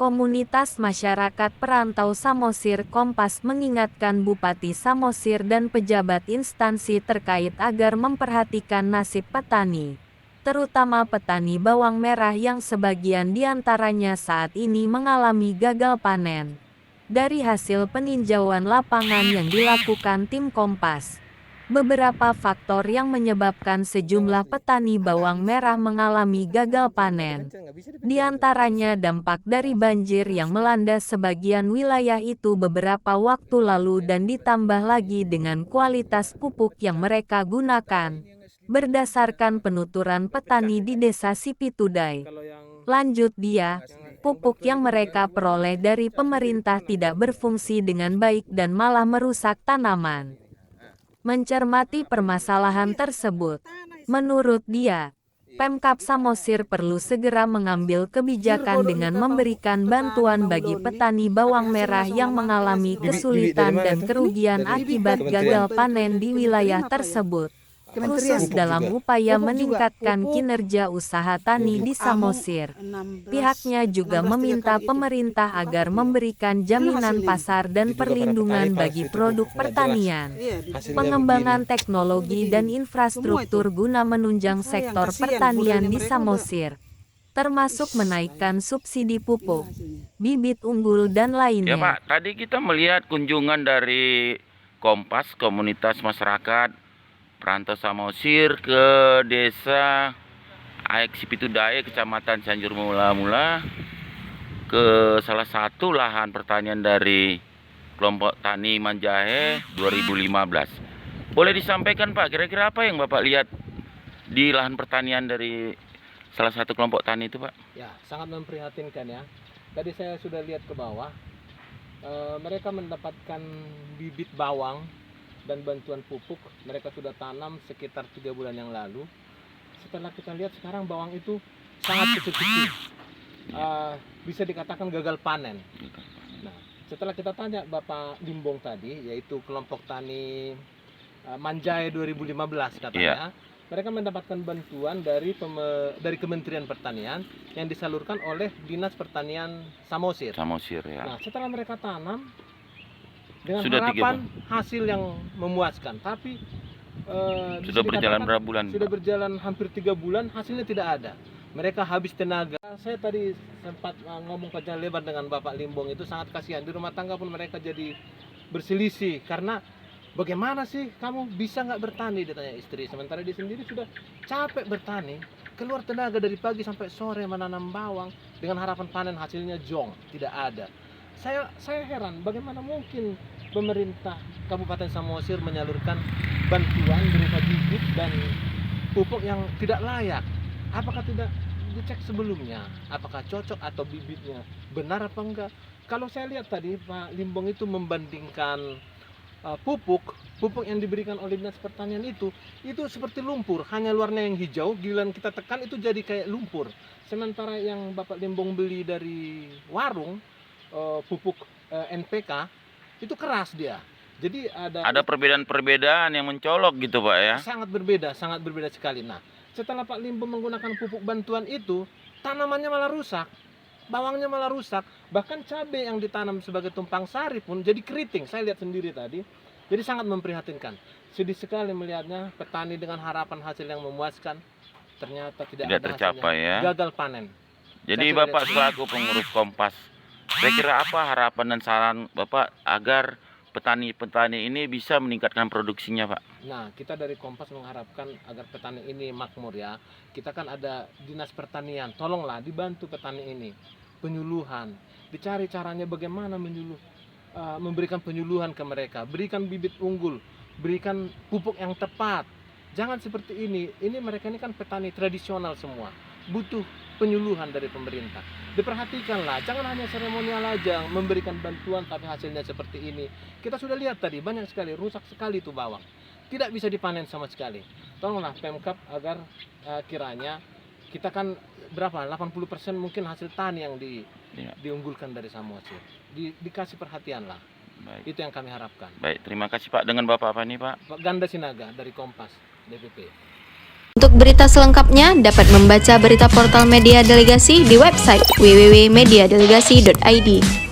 Komunitas Masyarakat Perantau Samosir Kompas mengingatkan Bupati Samosir dan pejabat instansi terkait agar memperhatikan nasib petani, terutama petani bawang merah yang sebagian diantaranya saat ini mengalami gagal panen. Dari hasil peninjauan lapangan yang dilakukan tim Kompas, beberapa faktor yang menyebabkan sejumlah petani bawang merah mengalami gagal panen. Di antaranya dampak dari banjir yang melanda sebagian wilayah itu beberapa waktu lalu dan ditambah lagi dengan kualitas pupuk yang mereka gunakan. Berdasarkan penuturan petani di Desa Sipitudai, lanjut dia, pupuk yang mereka peroleh dari pemerintah tidak berfungsi dengan baik dan malah merusak tanaman. Mencermati permasalahan tersebut, menurut dia, Pemkab Samosir perlu segera mengambil kebijakan dengan memberikan bantuan bagi petani bawang merah yang mengalami kesulitan dan kerugian akibat gagal panen di wilayah tersebut, khusus dalam upaya meningkatkan kinerja usaha tani di Samosir. Pihaknya juga meminta pemerintah agar memberikan jaminan pasar dan perlindungan bagi produk pertanian, pengembangan teknologi dan infrastruktur guna menunjang sektor pertanian di Samosir, termasuk menaikkan subsidi pupuk, bibit unggul dan Ya lainnya. Pak, tadi kita melihat kunjungan dari Kompas, komunitas masyarakat Perantau Samosir ke desa Aek Sipitudaya, Kecamatan Cianjur Mula-Mula, ke salah satu lahan pertanian dari kelompok tani Manjahe 2015. Boleh disampaikan Pak, kira-kira apa yang Bapak lihat di lahan pertanian dari salah satu kelompok tani itu Pak? Ya, sangat memprihatinkan ya. Tadi saya sudah lihat ke bawah, mereka mendapatkan bibit bawang dan bantuan pupuk. Mereka sudah tanam sekitar 3 bulan yang lalu. Setelah kita lihat sekarang bawang itu sangat kecil-kecil, bisa dikatakan gagal panen. Nah, setelah kita tanya Bapak Limbong tadi, yaitu kelompok tani Manjai 2015 katanya, mereka mendapatkan bantuan dari Kementerian Pertanian yang disalurkan oleh Dinas Pertanian Samosir. Ya. Nah, setelah mereka tanam dengan Sudah harapan hasil yang memuaskan, tapi sudah berjalan berapa bulan? Sudah berjalan hampir 3 bulan, hasilnya tidak ada. Mereka habis tenaga. Saya tadi sempat ngomong panjang lebar dengan Bapak Limbong, itu sangat kasihan. Di rumah tangga pun mereka jadi berselisih karena bagaimana sih kamu bisa nggak bertani, ditanya istri. Sementara dia sendiri sudah capek bertani, keluar tenaga dari pagi sampai sore menanam bawang dengan harapan panen hasilnya jong, tidak ada. Saya heran bagaimana mungkin pemerintah Kabupaten Samosir menyalurkan bantuan berupa bibit dan pupuk yang tidak layak. Apakah tidak dicek sebelumnya? Apakah cocok atau bibitnya benar apa enggak? Kalau saya lihat tadi Pak Limbong itu membandingkan pupuk yang diberikan oleh Dinas Pertanian itu seperti lumpur, hanya luarnya yang hijau, giliran kita tekan itu jadi kayak lumpur. Sementara yang Bapak Limbong beli dari warung, pupuk NPK itu keras dia. Jadi ada perbedaan-perbedaan yang mencolok gitu Pak ya. Sangat berbeda sekali. Nah, setelah Pak Limbong menggunakan pupuk bantuan itu, tanamannya malah rusak, bawangnya malah rusak, bahkan cabai yang ditanam sebagai tumpang sari pun jadi keriting. Saya lihat sendiri tadi. Jadi sangat memprihatinkan. Sedih sekali melihatnya, petani dengan harapan hasil yang memuaskan ternyata tidak tercapai ya. Gagal panen. Jadi Bapak selaku pengurus Kompas, kira-kira apa harapan dan saran Bapak agar petani-petani ini bisa meningkatkan produksinya Pak? Nah, kita dari Kompas mengharapkan agar petani ini makmur ya. Kita kan ada Dinas Pertanian, tolonglah dibantu petani ini. Penyuluhan, dicari caranya bagaimana memberikan penyuluhan ke mereka. Berikan bibit unggul, berikan pupuk yang tepat. Jangan seperti ini mereka ini kan petani tradisional semua. Butuh penyuluhan dari pemerintah. Diperhatikanlah, jangan hanya seremonial aja memberikan bantuan tapi hasilnya seperti ini. Kita sudah lihat tadi banyak sekali, rusak sekali itu bawang. Tidak bisa dipanen sama sekali. Tolonglah Pemkab agar kiranya kita kan berapa? 80% mungkin hasil tani yang diunggulkan dari Samosir. Dikasih perhatianlah. Baik. Itu yang kami harapkan. Baik, terima kasih Pak. Dengan Bapak apa nih Pak? Pak Ganda Sinaga dari Kompas DPP. Untuk berita selengkapnya dapat membaca berita portal Media Delegasi di website www.mediadelegasi.id.